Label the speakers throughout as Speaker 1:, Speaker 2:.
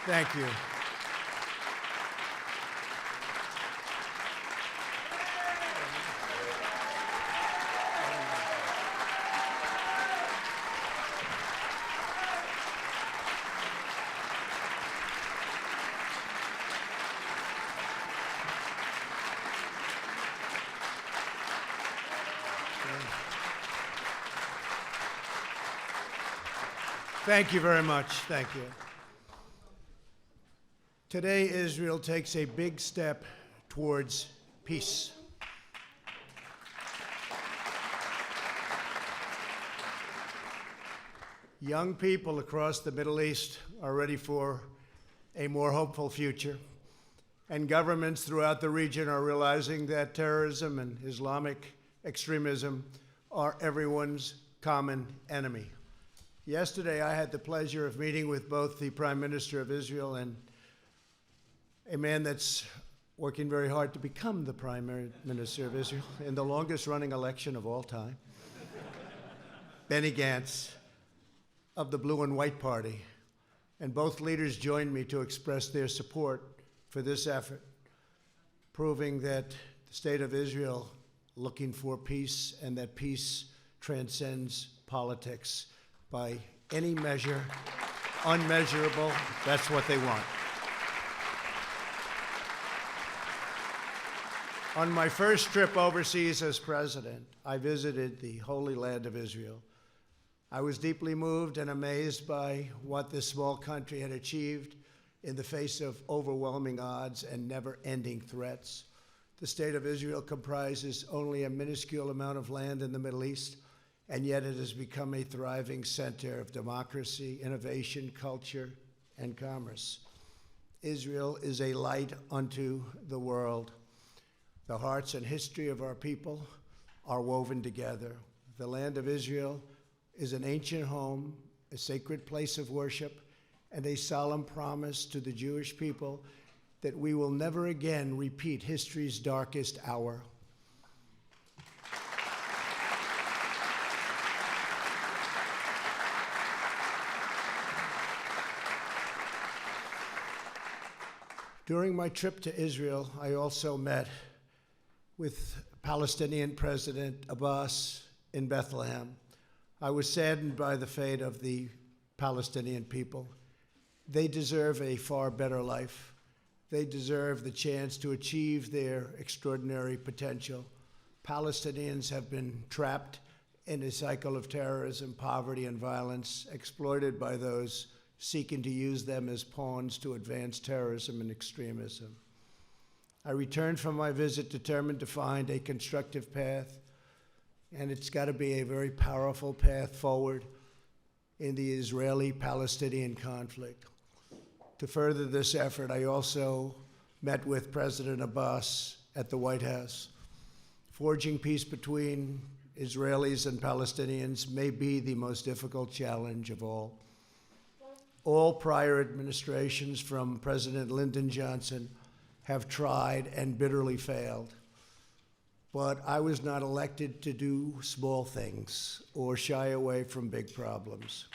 Speaker 1: Thank you. Thank you very much. Thank you. Today, Israel takes a big step towards peace. Young people across the Middle East are ready for a more hopeful future, and governments throughout the region are realizing that terrorism and Islamic extremism are everyone's common enemy. Yesterday, I had the pleasure of meeting with both the Prime Minister of Israel and a man that's working very hard to become the Prime Minister of Israel in the longest-running election of all time, Benny Gantz of the Blue and White Party. And both leaders joined me to express their support for this effort, proving that the state of Israel looking for peace and that peace transcends politics. By any measure, unmeasurable, that's what they want. On my first trip overseas as president, I visited the Holy Land of Israel. I was deeply moved and amazed by what this small country had achieved in the face of overwhelming odds and never-ending threats. The state of Israel comprises only a minuscule amount of land in the Middle East, and yet it has become a thriving center of democracy, innovation, culture, and commerce. Israel is a light unto the world. The hearts and history of our people are woven together. The land of Israel is an ancient home, a sacred place of worship, and a solemn promise to the Jewish people that we will never again repeat history's darkest hour. During my trip to Israel, I also met with Palestinian President Abbas in Bethlehem. I was saddened by the fate of the Palestinian people. They deserve a far better life. They deserve the chance to achieve their extraordinary potential. Palestinians have been trapped in a cycle of terrorism, poverty, and violence, exploited by those seeking to use them as pawns to advance terrorism and extremism. I returned from my visit determined to find a constructive path, and it's got to be a very powerful path forward in the Israeli-Palestinian conflict. To further this effort, I also met with President Abbas at the White House. Forging peace between Israelis and Palestinians may be the most difficult challenge of all. All prior administrations, from President Lyndon Johnson, have tried and bitterly failed. But I was not elected to do small things or shy away from big problems.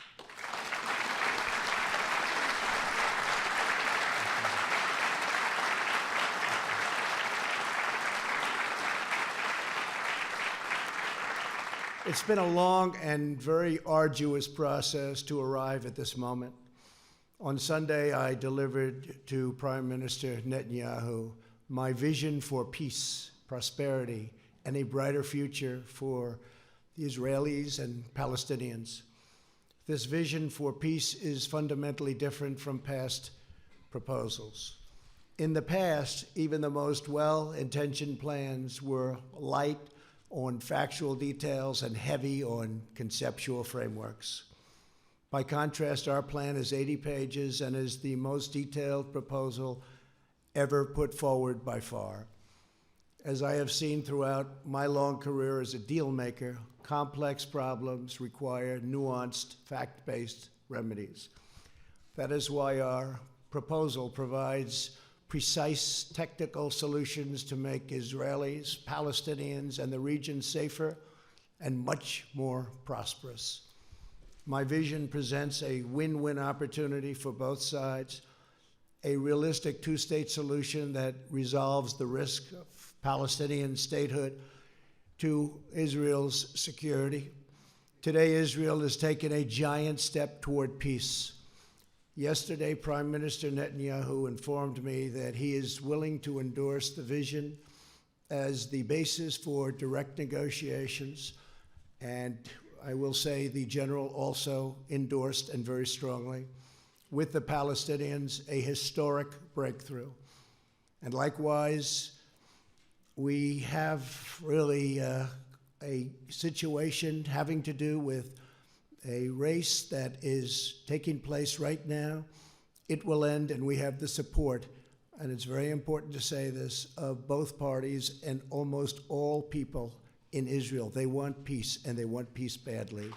Speaker 1: It's been a long and very arduous process to arrive at this moment. On Sunday, I delivered to Prime Minister Netanyahu my vision for peace, prosperity, and a brighter future for the Israelis and Palestinians. This vision for peace is fundamentally different from past proposals. In the past, even the most well-intentioned plans were light on factual details and heavy on conceptual frameworks. By contrast, our plan is 80 pages and is the most detailed proposal ever put forward by far. As I have seen throughout my long career as a deal maker, complex problems require nuanced, fact-based remedies. That is why our proposal provides precise technical solutions to make Israelis, Palestinians, and the region safer and much more prosperous. My vision presents a win-win opportunity for both sides a realistic two-state solution that resolves the risk of Palestinian statehood to Israel's security. Today, Israel has taken a giant step toward peace. Yesterday, Prime Minister Netanyahu informed me that he is willing to endorse the vision as the basis for direct negotiations, and I will say the general also endorsed, and very strongly, with the Palestinians, a historic breakthrough. And likewise, we have really a situation having to do with a race that is taking place right now. It will end, and we have the support, and it's very important to say this, of both parties and almost all people in Israel. They want peace, and they want peace badly.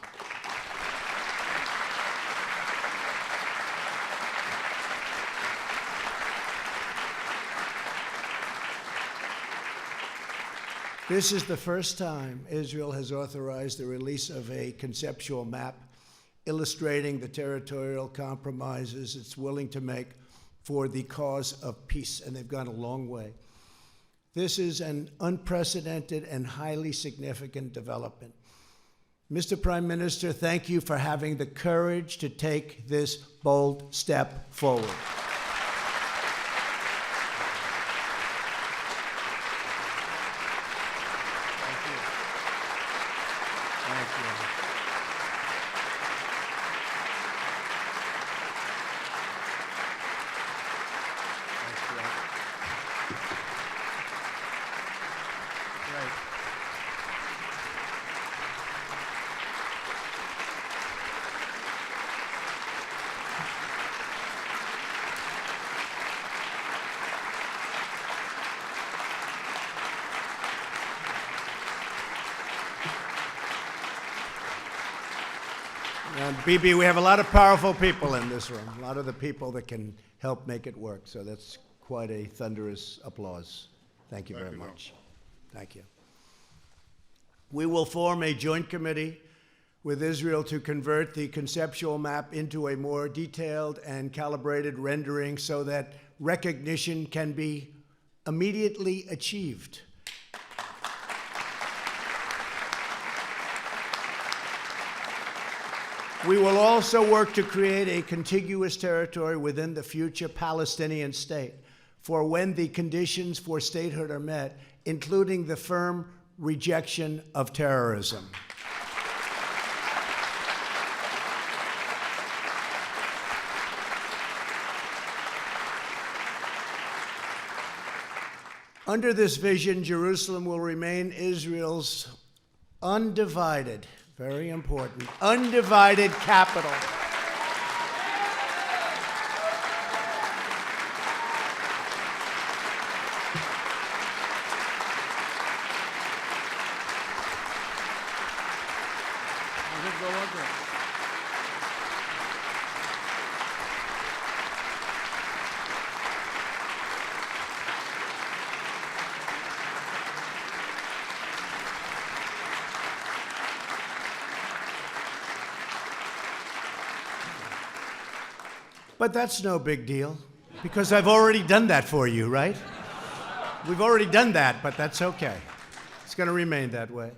Speaker 1: This is the first time Israel has authorized the release of a conceptual map illustrating the territorial compromises it's willing to make for the cause of peace, and they've gone a long way. This is an unprecedented and highly significant development. Mr. Prime Minister, thank you for having the courage to take this bold step forward. And Bibi, we have a lot of powerful people in this room, a lot of the people that can help make it work. So that's quite a thunderous applause. Thank you very much. Thank you. We will form a joint committee with Israel to convert the conceptual map into a more detailed and calibrated rendering so that recognition can be immediately achieved. We will also work to create a contiguous territory within the future Palestinian state for when the conditions for statehood are met, including the firm rejection of terrorism. Under this vision, Jerusalem will remain Israel's undivided, very important, undivided capital. But that's no big deal, because I've already done that for you, right? We've already done that, but that's okay. It's going to remain that way.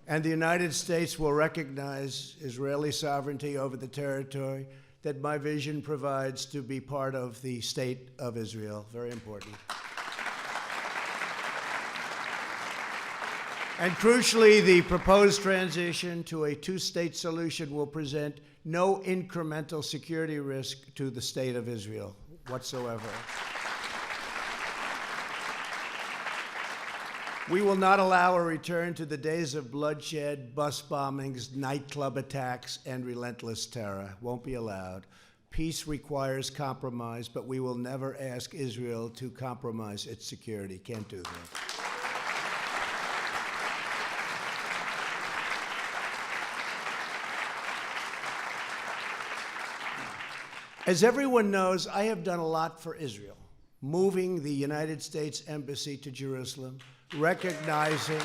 Speaker 1: And the United States will recognize Israeli sovereignty over the territory that my vision provides to be part of the state of Israel. Very important. And crucially, the proposed transition to a two-state solution will present no incremental security risk to the state of Israel whatsoever. We will not allow a return to the days of bloodshed, bus bombings, nightclub attacks, and relentless terror. Won't be allowed. Peace requires compromise, but we will never ask Israel to compromise its security. Can't do that. As everyone knows, I have done a lot for Israel, moving the United States Embassy to Jerusalem, recognizing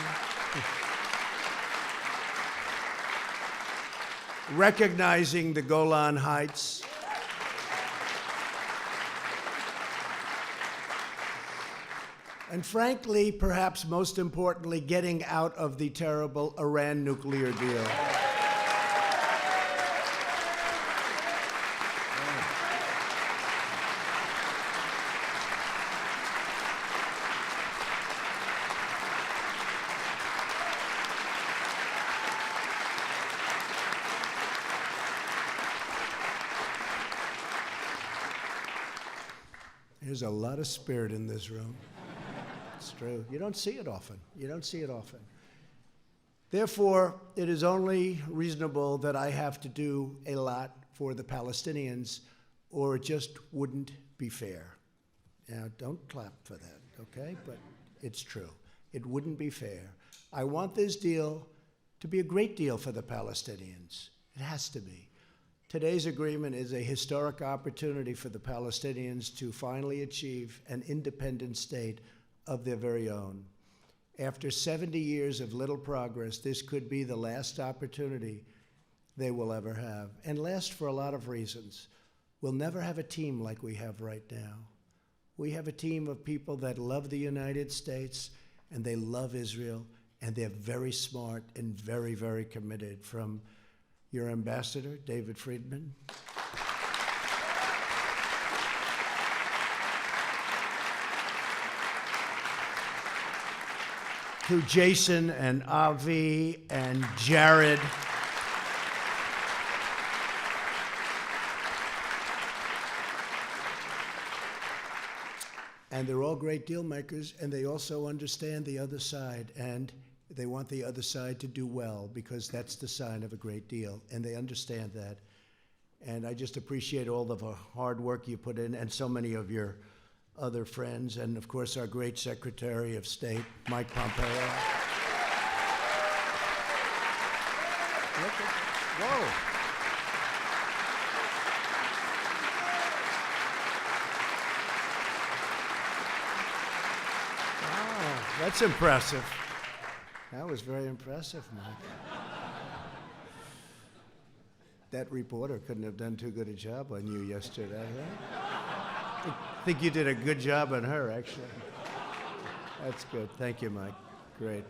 Speaker 1: the Golan Heights, And frankly, perhaps most importantly, getting out of the terrible Iran nuclear deal. There's a lot of spirit in this room. It's true. You don't see it often. You don't see it often. Therefore, it is only reasonable that I have to do a lot for the Palestinians, or it just wouldn't be fair. Now, don't clap for that, okay? But it's true. It wouldn't be fair. I want this deal to be a great deal for the Palestinians. It has to be. Today's agreement is a historic opportunity for the Palestinians to finally achieve an independent state of their very own. After 70 years of little progress, this could be the last opportunity they will ever have, and last for a lot of reasons. We'll never have a team like we have right now. We have a team of people that love the United States, and they love Israel, and they're very smart and very, very committed, from your ambassador, David Friedman, to Jason and Avi and Jared, and they're all great deal makers, and they also understand the other side, and they want the other side to do well, because that's the sign of a great deal, and they understand that. And I just appreciate all of the hard work you put in, and so many of your other friends, and of course our great Secretary of State, Mike Pompeo. Whoa. Wow, that's impressive. That was very impressive, Mike. That reporter couldn't have done too good a job on you yesterday, right? I think you did a good job on her, actually. That's good. Thank you, Mike. Great.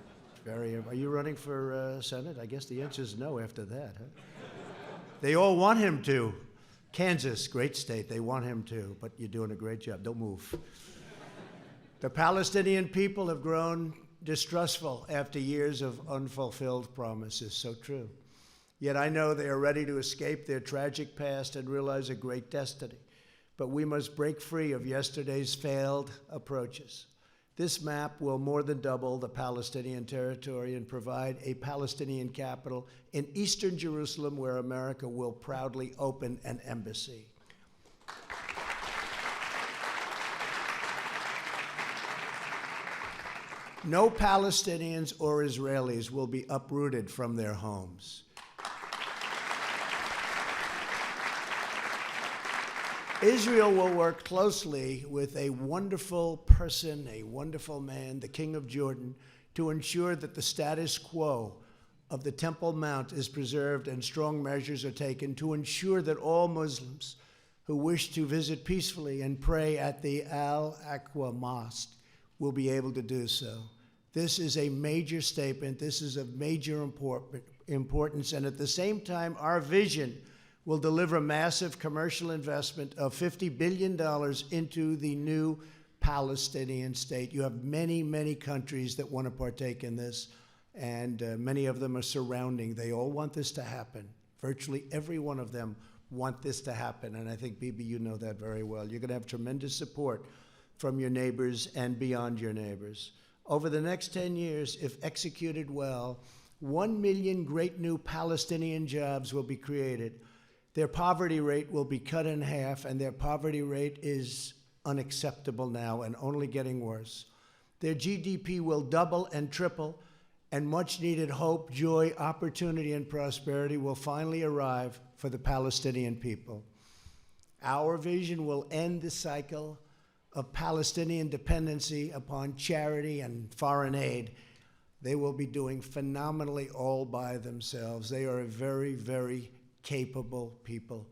Speaker 1: Are you running for Senate? I guess the answer is no after that, huh? They all want him to. Kansas, great state, they want him to, but you're doing a great job. Don't move. The Palestinian people have grown distrustful after years of unfulfilled promises. So true. Yet I know they are ready to escape their tragic past and realize a great destiny. But we must break free of yesterday's failed approaches. This map will more than double the Palestinian territory and provide a Palestinian capital in eastern Jerusalem, where America will proudly open an embassy. No Palestinians or Israelis will be uprooted from their homes. Israel will work closely with a wonderful person, a wonderful man, the King of Jordan, to ensure that the status quo of the Temple Mount is preserved and strong measures are taken to ensure that all Muslims who wish to visit peacefully and pray at the Al-Aqsa Mosque will be able to do so. This is a major statement. This is of major importance. And at the same time, our vision will deliver massive commercial investment of $50 billion into the new Palestinian state. You have many, many countries that want to partake in this, and many of them are surrounding. They all want this to happen. Virtually every one of them want this to happen, and I think, Bibi, you know that very well. You're going to have tremendous support from your neighbors and beyond your neighbors. Over the next 10 years, if executed well, 1 million great new Palestinian jobs will be created. Their poverty rate will be cut in half, and their poverty rate is unacceptable now and only getting worse. Their GDP will double and triple, and much-needed hope, joy, opportunity, and prosperity will finally arrive for the Palestinian people. Our vision will end the cycle of Palestinian dependency upon charity and foreign aid. They will be doing phenomenally all by themselves. They are a very, very capable people.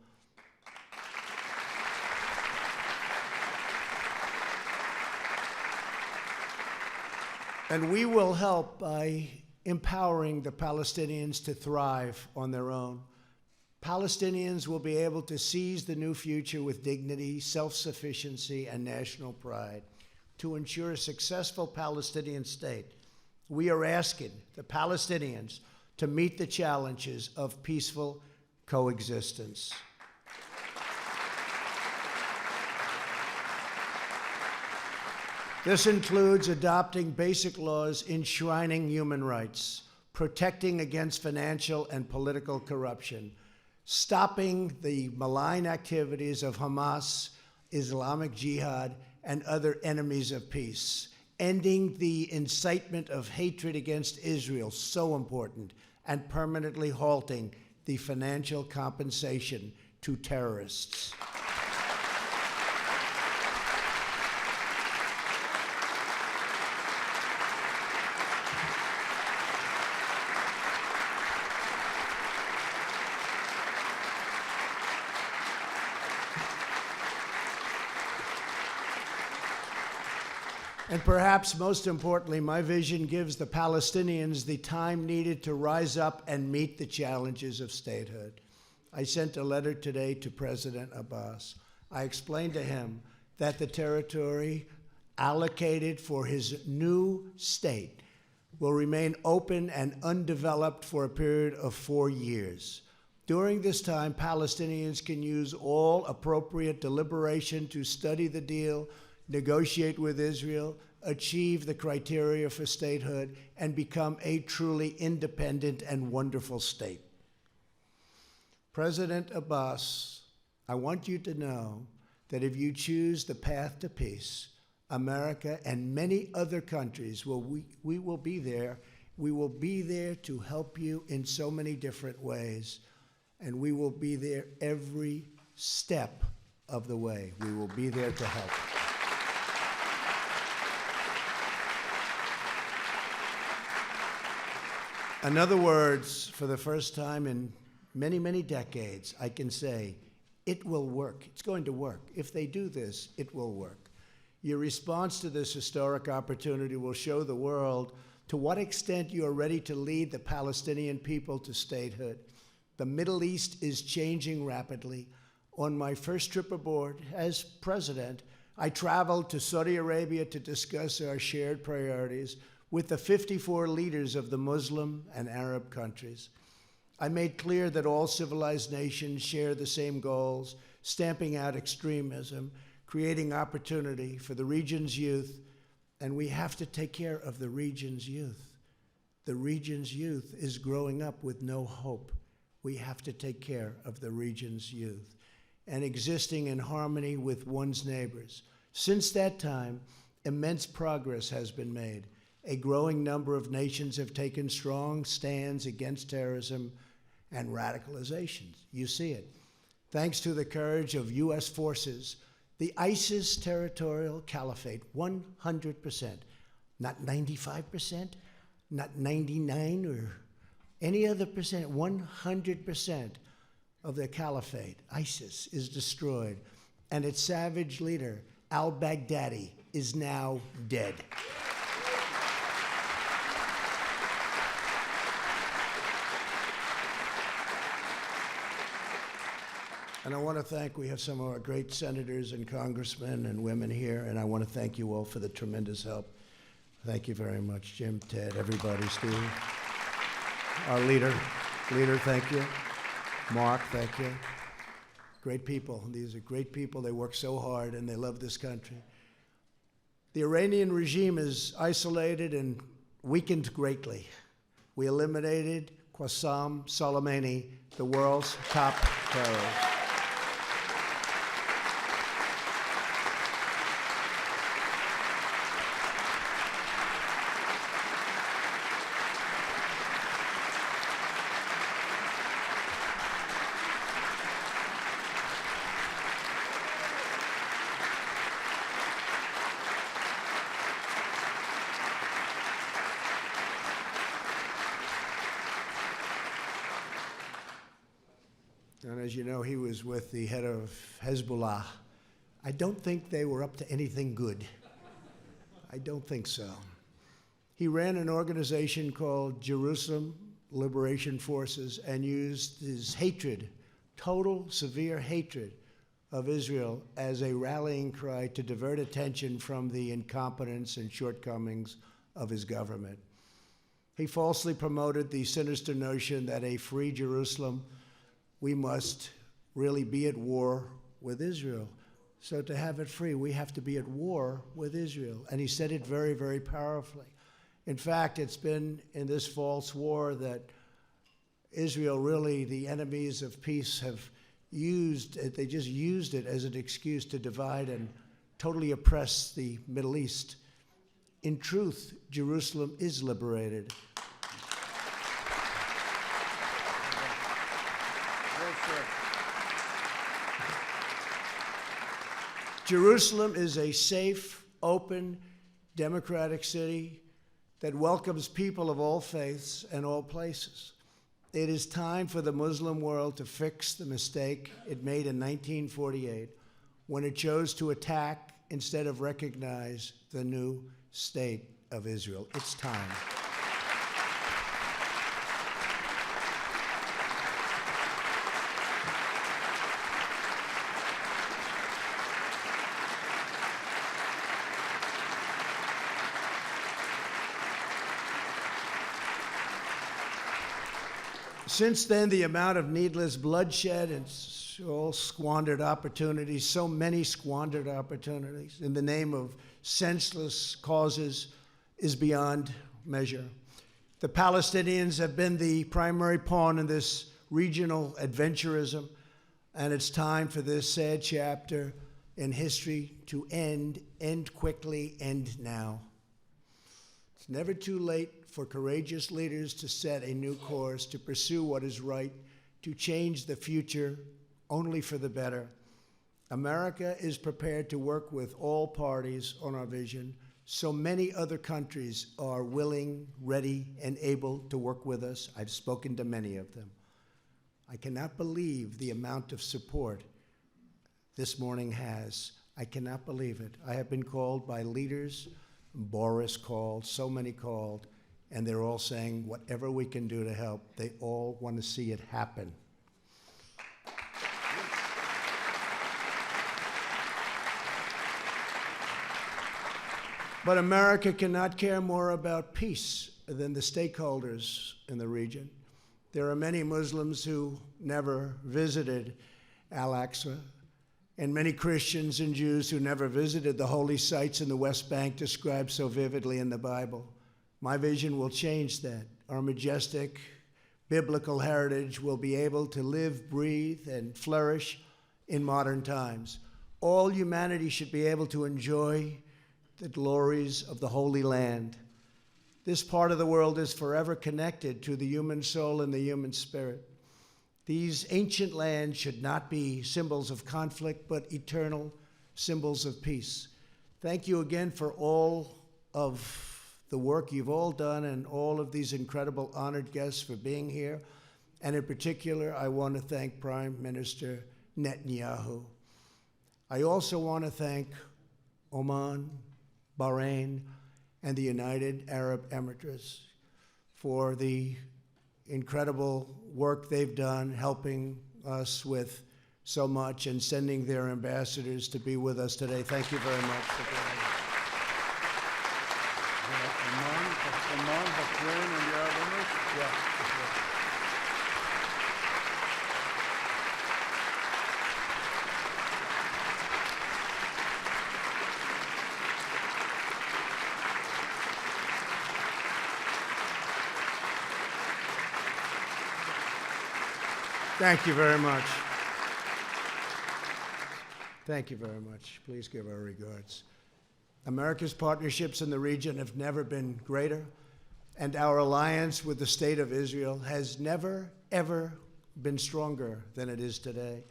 Speaker 1: And we will help by empowering the Palestinians to thrive on their own. Palestinians will be able to seize the new future with dignity, self-sufficiency, and national pride. To ensure a successful Palestinian state, we are asking the Palestinians to meet the challenges of peaceful coexistence. This includes adopting basic laws enshrining human rights, protecting against financial and political corruption, stopping the malign activities of Hamas, Islamic Jihad, and other enemies of peace, ending the incitement of hatred against Israel, so important, and permanently halting the financial compensation to terrorists. And perhaps most importantly, my vision gives the Palestinians the time needed to rise up and meet the challenges of statehood. I sent a letter today to President Abbas. I explained to him that the territory allocated for his new state will remain open and undeveloped for a period of 4 years. During this time, Palestinians can use all appropriate deliberation to study the deal, negotiate with Israel, achieve the criteria for statehood, and become a truly independent and wonderful state. President Abbas, I want you to know that if you choose the path to peace, America and many other countries, we will be there. We will be there to help you in so many different ways, and we will be there every step of the way. We will be there to help. In other words, for the first time in many, many decades, I can say, it will work. It's going to work. If they do this, it will work. Your response to this historic opportunity will show the world to what extent you are ready to lead the Palestinian people to statehood. The Middle East is changing rapidly. On my first trip aboard as president, I traveled to Saudi Arabia to discuss our shared priorities with the 54 leaders of the Muslim and Arab countries. I made clear that all civilized nations share the same goals, stamping out extremism, creating opportunity for the region's youth, and we have to take care of the region's youth. The region's youth is growing up with no hope. We have to take care of the region's youth and existing in harmony with one's neighbors. Since that time, immense progress has been made. A growing number of nations have taken strong stands against terrorism and radicalization. You see it. Thanks to the courage of U.S. forces, the ISIS territorial caliphate, 100%, not 95%, not 99 or any other percent, 100% of the caliphate, ISIS, is destroyed, and its savage leader, al-Baghdadi, is now dead. And I want to thank, we have some of our great senators and congressmen and women here, and I want to thank you all for the tremendous help. Thank you very much, Jim, Ted, everybody, Steve. Our leader, thank you. Mark, thank you. Great people. These are great people. They work so hard, and they love this country. The Iranian regime is isolated and weakened greatly. We eliminated Qasem Soleimani, the world's top terrorist. And as you know, he was with the head of Hezbollah. I don't think they were up to anything good. I don't think so. He ran an organization called Jerusalem Liberation Forces and used his hatred, total, severe hatred of Israel as a rallying cry to divert attention from the incompetence and shortcomings of his government. He falsely promoted the sinister notion that a free Jerusalem, we must really be at war with Israel. So to have it free, we have to be at war with Israel. And he said it very, very powerfully. In fact, it's been in this false war that Israel, really, the enemies of peace, have used it. They just used it as an excuse to divide and totally oppress the Middle East. In truth, Jerusalem is liberated. Jerusalem is a safe, open, democratic city that welcomes people of all faiths and all places. It is time for the Muslim world to fix the mistake it made in 1948 when it chose to attack instead of recognize the new state of Israel. It's time. Since then, the amount of needless bloodshed and all squandered opportunities, so many squandered opportunities in the name of senseless causes, is beyond measure. The Palestinians have been the primary pawn in this regional adventurism, and it's time for this sad chapter in history to end quickly, end now. It's never too late for courageous leaders to set a new course, to pursue what is right, to change the future only for the better. America is prepared to work with all parties on our vision. So many other countries are willing, ready, and able to work with us. I've spoken to many of them. I cannot believe the amount of support this morning has. I cannot believe it. I have been called by leaders, Boris called, so many called, and they're all saying, whatever we can do to help, they all want to see it happen. But America cannot care more about peace than the stakeholders in the region. There are many Muslims who never visited Al-Aqsa, and many Christians and Jews who never visited the holy sites in the West Bank described so vividly in the Bible. My vision will change that. Our majestic biblical heritage will be able to live, breathe, and flourish in modern times. All humanity should be able to enjoy the glories of the Holy Land. This part of the world is forever connected to the human soul and the human spirit. These ancient lands should not be symbols of conflict, but eternal symbols of peace. Thank you again for all of the work you've all done and all of these incredible honored guests for being here. And in particular, I want to thank Prime Minister Netanyahu. I also want to thank Oman, Bahrain, and the United Arab Emirates for the incredible work they've done, helping us with so much and sending their ambassadors to be with us today. Thank you very much for being here.
Speaker 2: Oman, Bahrain, and the Arab Emirates?
Speaker 1: Yeah. Thank you very much. Thank you very much. Please give our regards. America's partnerships in the region have never been greater, and our alliance with the State of Israel has never, ever been stronger than it is today.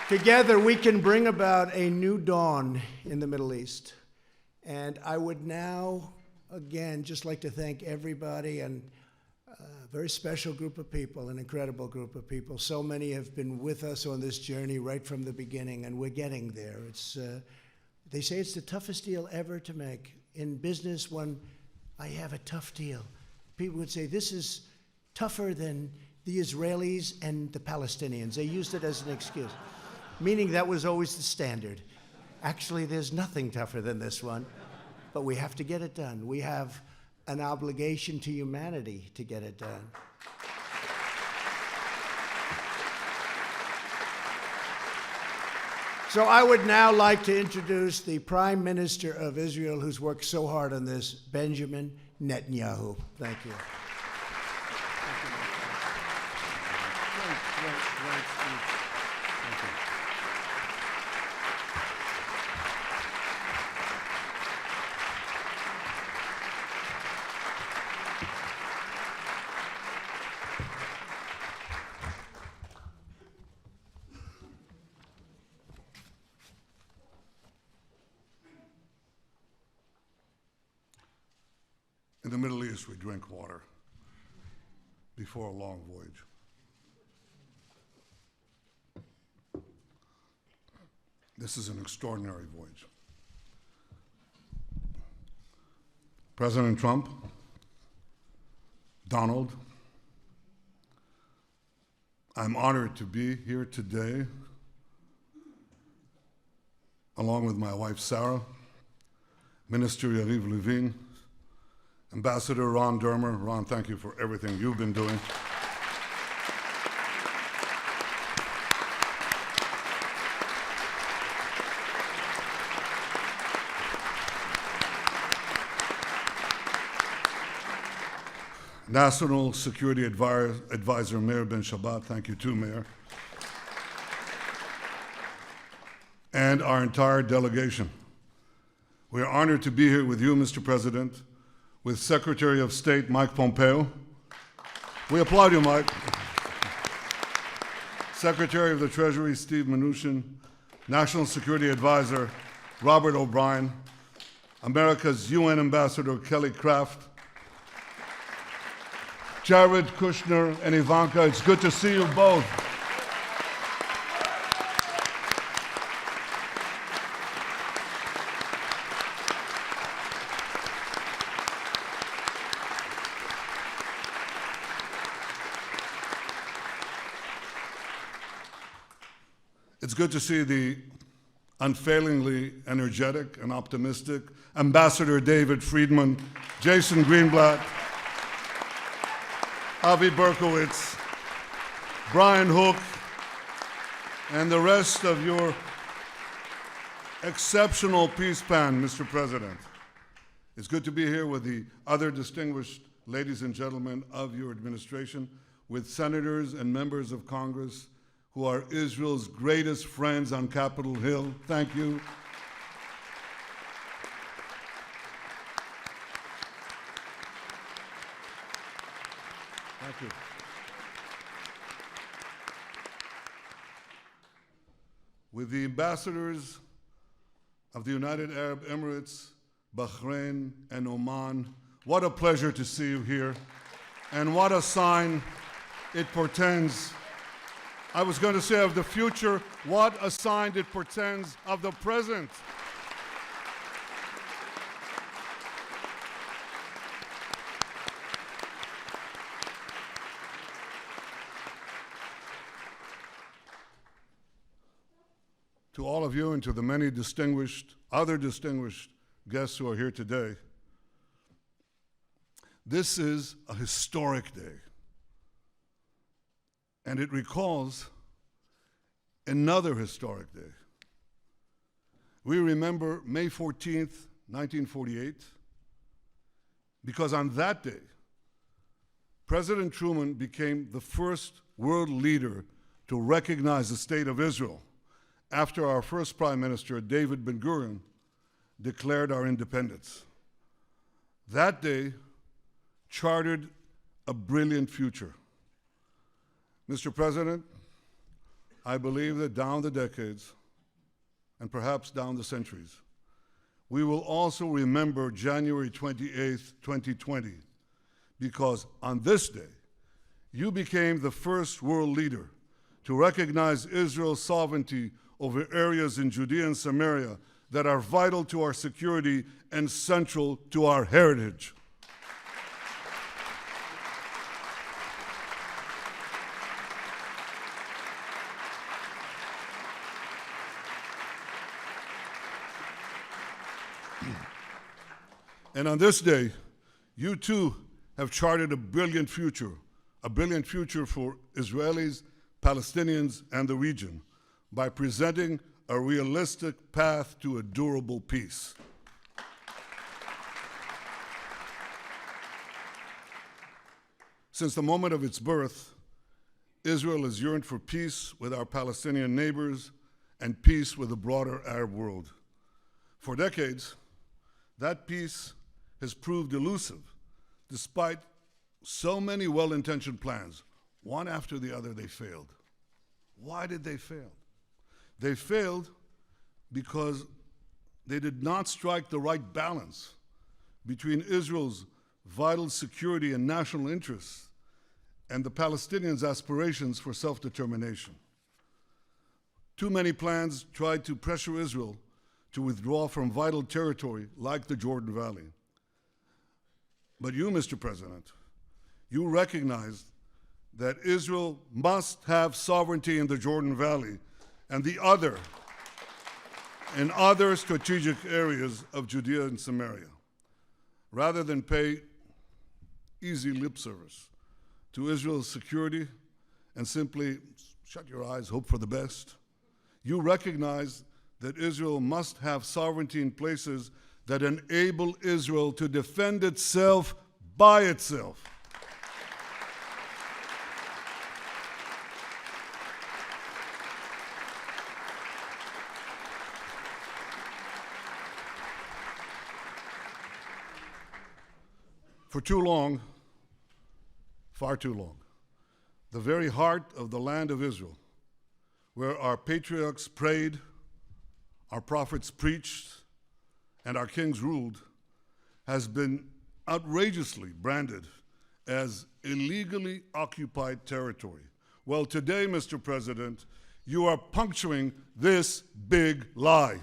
Speaker 1: Together, we can bring about a new dawn in the Middle East. And I would now, again, just like to thank everybody and A very special group of people, an incredible group of people. So many have been with us on this journey right from the beginning, and we're getting there. They say it's the toughest deal ever to make. In business, when I have a tough deal, people would say, this is tougher than the Israelis and the Palestinians. They used it as an excuse, meaning that was always the standard. Actually, there's nothing tougher than this one, but we have to get it done. We have an obligation to humanity to get it done. So I would now like to introduce the Prime Minister of Israel, who's worked so hard on this, Bejamin Netanyahu. Thank you.
Speaker 2: Great speech. Thank you. In the Middle East, we drink water before a long voyage. This is an extraordinary voyage. President Trump, Donald, I'm honored to be here today, along with my wife, Sarah, Minister Yariv Levin, Ambassador Ron Dermer. Ron, thank you for everything you've been doing. National Security Advisor Meir Ben Shabbat, thank you too, Mayor. And our entire delegation. We are honored to be here with you, Mr. President, with Secretary of State Mike Pompeo. We applaud you, Mike. Secretary of the Treasury Steve Mnuchin, National Security Advisor Robert O'Brien, America's UN Ambassador Kelly Craft, Jared Kushner and Ivanka, it's good to see you both. It's good to see the unfailingly energetic and optimistic Ambassador David Friedman, Jason Greenblatt, Avi Berkowitz, Brian Hook, and the rest of your exceptional peace band, Mr. President. It's good to be here with the other distinguished ladies and gentlemen of your administration, with senators and members of Congress who are Israel's greatest friends on Capitol Hill. Thank you. Thank you. With the ambassadors of the United Arab Emirates, Bahrain, and Oman, what a pleasure to see you here, and what a sign it portends. I was going to say of the future, what a sign it portends of the present. To all of you and to the many other distinguished guests who are here today, this is a historic day. And it recalls another historic day. We remember May 14th, 1948, because on that day, President Truman became the first world leader to recognize the state of Israel after our first Prime Minister, David Ben-Gurion, declared our independence. That day chartered a brilliant future. Mr. President, I believe that down the decades, and perhaps down the centuries, we will also remember January 28th, 2020, because on this day, you became the first world leader to recognize Israel's sovereignty over areas in Judea and Samaria that are vital to our security and central to our heritage. And on this day, you too have charted a brilliant future for Israelis, Palestinians, and the region by presenting a realistic path to a durable peace. Since the moment of its birth, Israel has yearned for peace with our Palestinian neighbors and peace with the broader Arab world. For decades, that peace has proved elusive, despite so many well-intentioned plans. One after the other, they failed. Why did they fail? They failed because they did not strike the right balance between Israel's vital security and national interests and the Palestinians' aspirations for self-determination. Too many plans tried to pressure Israel to withdraw from vital territory like the Jordan Valley. But you, Mr. President, you recognized that Israel must have sovereignty in the Jordan Valley and in other strategic areas of Judea and Samaria, rather than pay easy lip service to Israel's security and simply shut your eyes, hope for the best. You recognize that Israel must have sovereignty in places that enable Israel to defend itself by itself. For too long, far too long, the very heart of the land of Israel, where our patriarchs prayed, our prophets preached, and our kings ruled, has been outrageously branded as illegally occupied territory. Well, today, Mr. President, you are puncturing this big lie.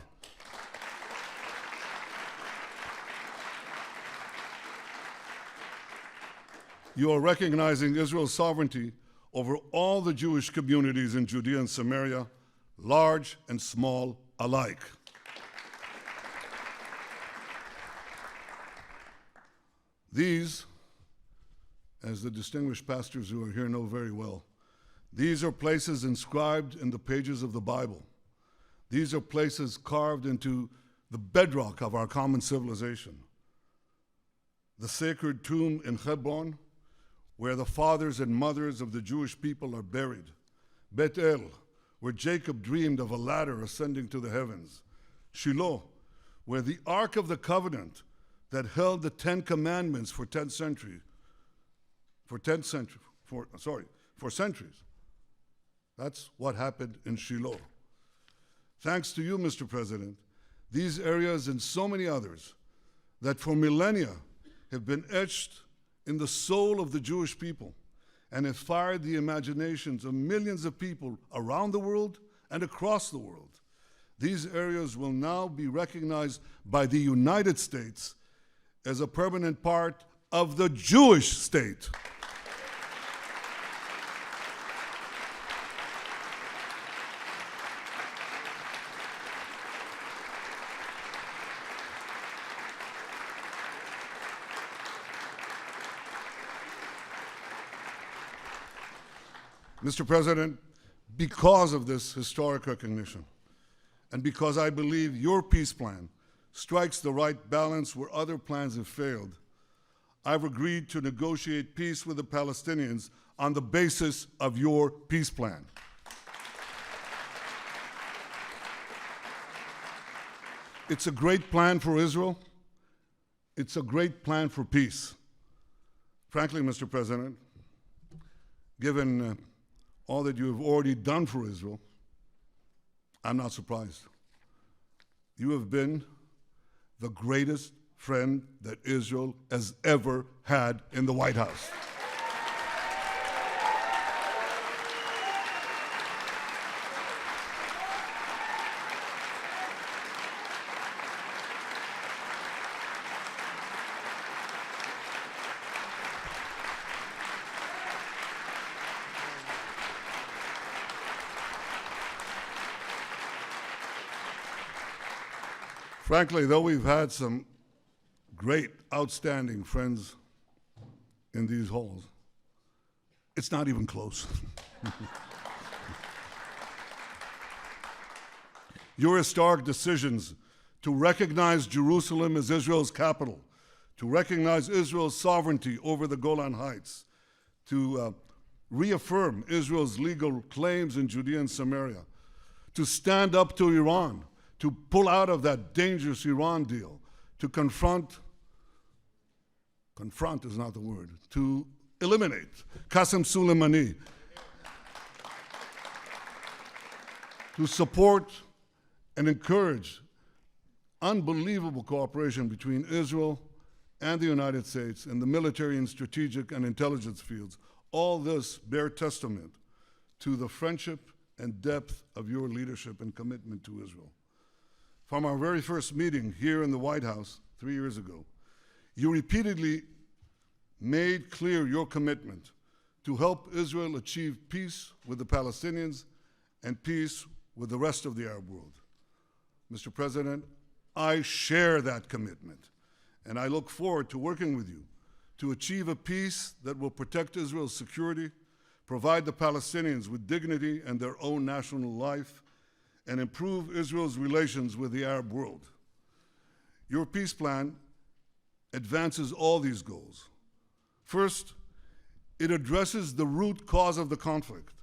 Speaker 2: You are recognizing Israel's sovereignty over all the Jewish communities in Judea and Samaria, large and small alike. These, as the distinguished pastors who are here know very well, these are places inscribed in the pages of the Bible. These are places carved into the bedrock of our common civilization. The sacred tomb in Hebron, where the fathers and mothers of the Jewish people are buried. Beit El, where Jacob dreamed of a ladder ascending to the heavens. Shiloh, where the Ark of the Covenant that held the 10 Commandments for centuries. That's what happened in Shiloh. Thanks to you, Mr. President, these areas and so many others that for millennia have been etched in the soul of the Jewish people and have fired the imaginations of millions of people around the world and across the world. These areas will now be recognized by the United States as a permanent part of the Jewish state. Mr. President, because of this historic recognition, and because I believe your peace plan strikes the right balance where other plans have failed, I've agreed to negotiate peace with the Palestinians on the basis of your peace plan. It's a great plan for Israel. It's a great plan for peace. Frankly, Mr. President, given all that you have already done for Israel, I'm not surprised. You have been the greatest friend that Israel has ever had in the White House. Frankly, though we've had some great, outstanding friends in these halls, it's not even close. Your historic decisions to recognize Jerusalem as Israel's capital, to recognize Israel's sovereignty over the Golan Heights, to reaffirm Israel's legal claims in Judea and Samaria, to stand up to Iran, to pull out of that dangerous Iran deal, to confront is not the word, to eliminate Qasem Soleimani, to support and encourage unbelievable cooperation between Israel and the United States in the military and strategic and intelligence fields. All this bear testament to the friendship and depth of your leadership and commitment to Israel. From our very first meeting here in the White House 3 years ago, you repeatedly made clear your commitment to help Israel achieve peace with the Palestinians and peace with the rest of the Arab world. Mr. President, I share that commitment, and I look forward to working with you to achieve a peace that will protect Israel's security, provide the Palestinians with dignity and their own national life, and improve Israel's relations with the Arab world. Your peace plan advances all these goals. First, it addresses the root cause of the conflict,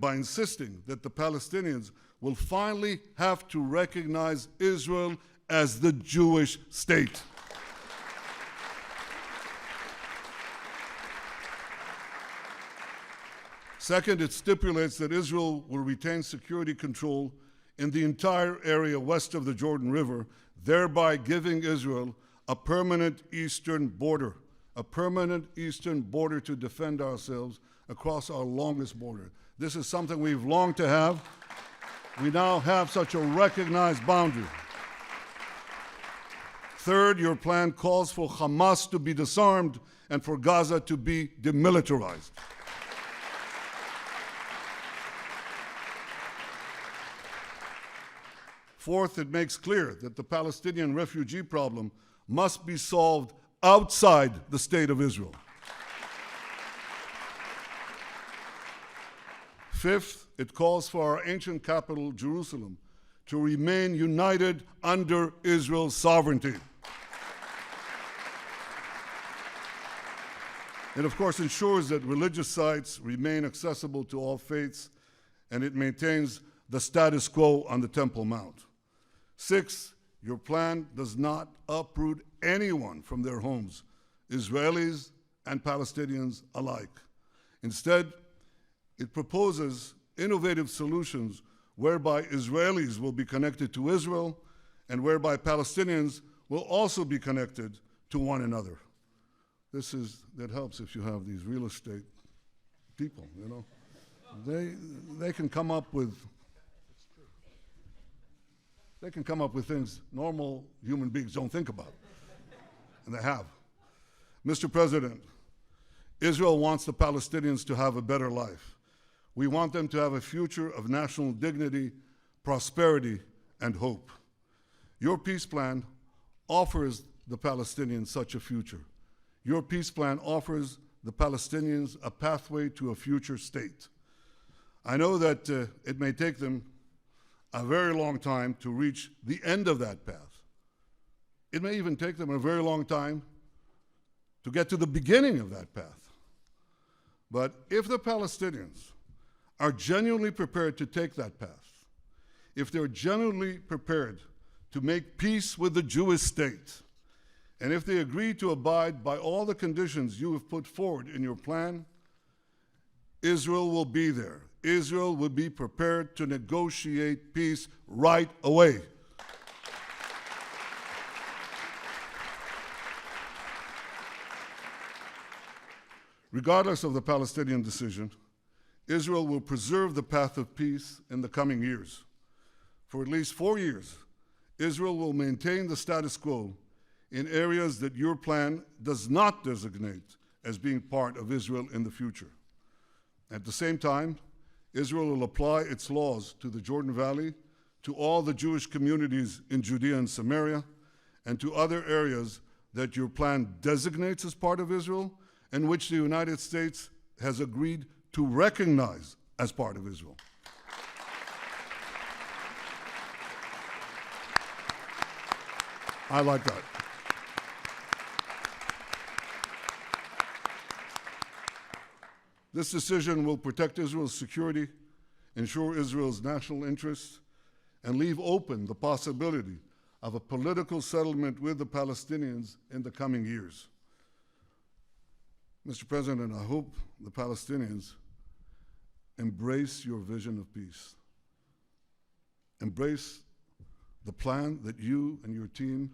Speaker 2: by insisting that the Palestinians will finally have to recognize Israel as the Jewish state. Second, it stipulates that Israel will retain security control in the entire area west of the Jordan River, thereby giving Israel a permanent eastern border to defend ourselves across our longest border. This is something we've longed to have. We now have such a recognized boundary. Third, your plan calls for Hamas to be disarmed and for Gaza to be demilitarized. Fourth, it makes clear that the Palestinian refugee problem must be solved outside the state of Israel. Fifth, it calls for our ancient capital, Jerusalem, to remain united under Israel's sovereignty. It, of course, ensures that religious sites remain accessible to all faiths, and it maintains the status quo on the Temple Mount. Sixth, your plan does not uproot anyone from their homes, Israelis and Palestinians alike. Instead, it proposes innovative solutions whereby Israelis will be connected to Israel and whereby Palestinians will also be connected to one another. That helps if you have these real estate people, you know. They can come up with things normal human beings don't think about, and they have. Mr. President, Israel wants the Palestinians to have a better life. We want them to have a future of national dignity, prosperity, and hope. Your peace plan offers the Palestinians such a future. Your peace plan offers the Palestinians a pathway to a future state. I know that it may take them a very long time to reach the end of that path. It may even take them a very long time to get to the beginning of that path. But if the Palestinians are genuinely prepared to take that path, if they're genuinely prepared to make peace with the Jewish state, and if they agree to abide by all the conditions you have put forward in your plan, Israel will be there. Israel will be prepared to negotiate peace right away. Regardless of the Palestinian decision, Israel will preserve the path of peace in the coming years. For at least 4 years, Israel will maintain the status quo in areas that your plan does not designate as being part of Israel in the future. At the same time, Israel will apply its laws to the Jordan Valley, to all the Jewish communities in Judea and Samaria, and to other areas that your plan designates as part of Israel, and which the United States has agreed to recognize as part of Israel. I like that. This decision will protect Israel's security, ensure Israel's national interests, and leave open the possibility of a political settlement with the Palestinians in the coming years. Mr. President, I hope the Palestinians embrace your vision of peace. Embrace the plan that you and your team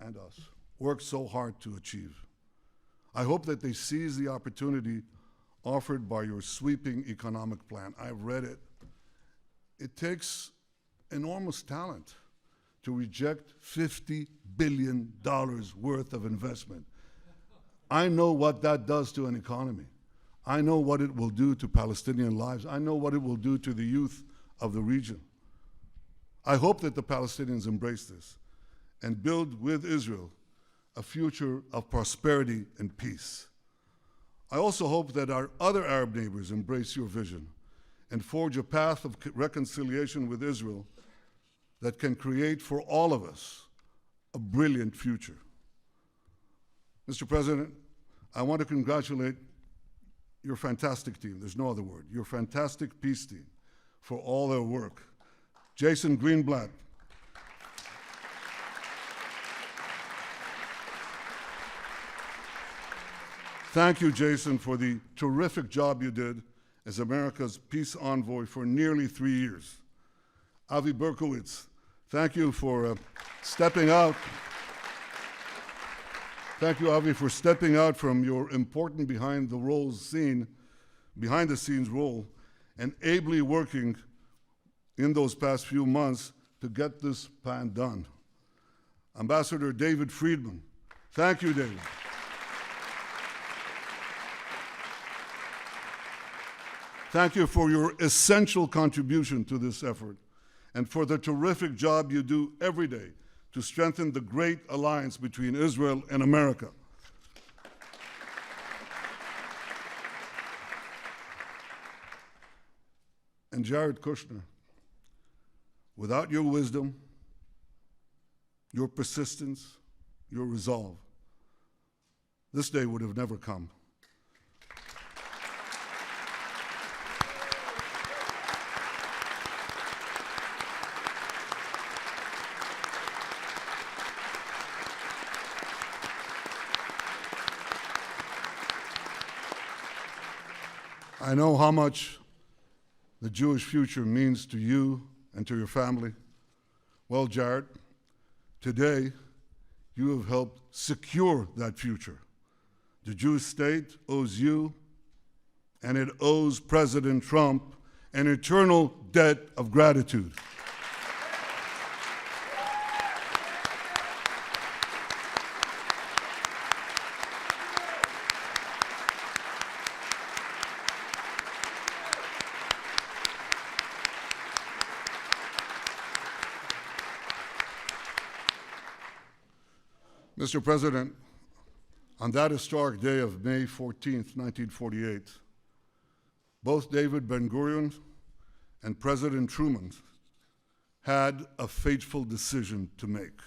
Speaker 2: and us worked so hard to achieve. I hope that they seize the opportunity offered by your sweeping economic plan. I've read it. It takes enormous talent to reject $50 billion worth of investment. I know what that does to an economy. I know what it will do to Palestinian lives. I know what it will do to the youth of the region. I hope that the Palestinians embrace this and build with Israel a future of prosperity and peace. I also hope that our other Arab neighbors embrace your vision and forge a path of reconciliation with Israel that can create for all of us a brilliant future. Mr. President, I want to congratulate your fantastic team, there's no other word, your fantastic peace team for all their work. Jason Greenblatt, thank you, Jason, for the terrific job you did as America's peace envoy for nearly 3 years. Avi Berkowitz, thank you for stepping out. Thank you, Avi, for stepping out from your important behind the scenes role and ably working in those past few months to get this plan done. Ambassador David Friedman, thank you, David. Thank you for your essential contribution to this effort and for the terrific job you do every day to strengthen the great alliance between Israel and America. And Jared Kushner, without your wisdom, your persistence, your resolve, this day would have never come. I know how much the Jewish future means to you and to your family. Well, Jared, today you have helped secure that future. The Jewish state owes you, and it owes President Trump, an eternal debt of gratitude. Mr. President, on that historic day of May 14th, 1948, both David Ben-Gurion and President Truman had a fateful decision to make.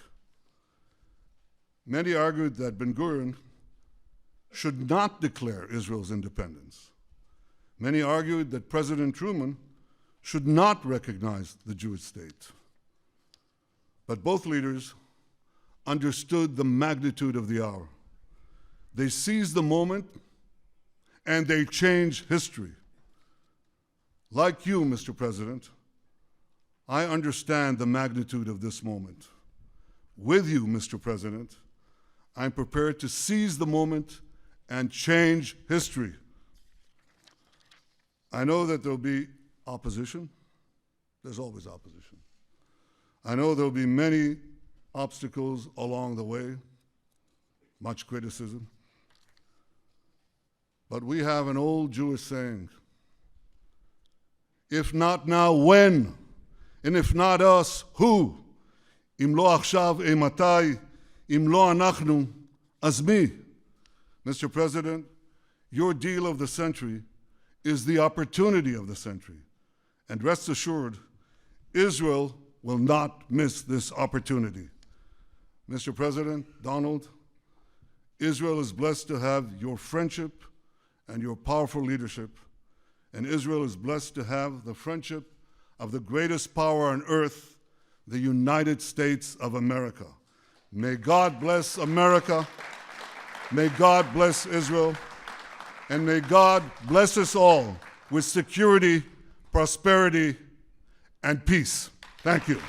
Speaker 2: Many argued that Ben-Gurion should not declare Israel's independence. Many argued that President Truman should not recognize the Jewish state. But both leaders understood the magnitude of the hour. They seized the moment and they changed history. Like you, Mr. President, I understand the magnitude of this moment. With you, Mr. President, I'm prepared to seize the moment and change history. I know that there'll be opposition. There's always opposition. I know there'll be many obstacles along the way, much criticism. But we have an old Jewish saying, if not now, when? And if not us, who? Im lo achshav, matai? Im lo anachnu, az mi? Mr. President, your deal of the century is the opportunity of the century. And rest assured, Israel will not miss this opportunity. Mr. President, Donald, Israel is blessed to have your friendship and your powerful leadership, and Israel is blessed to have the friendship of the greatest power on earth, the United States of America. May God bless America, may God bless Israel, and may God bless us all with security, prosperity, and peace. Thank you.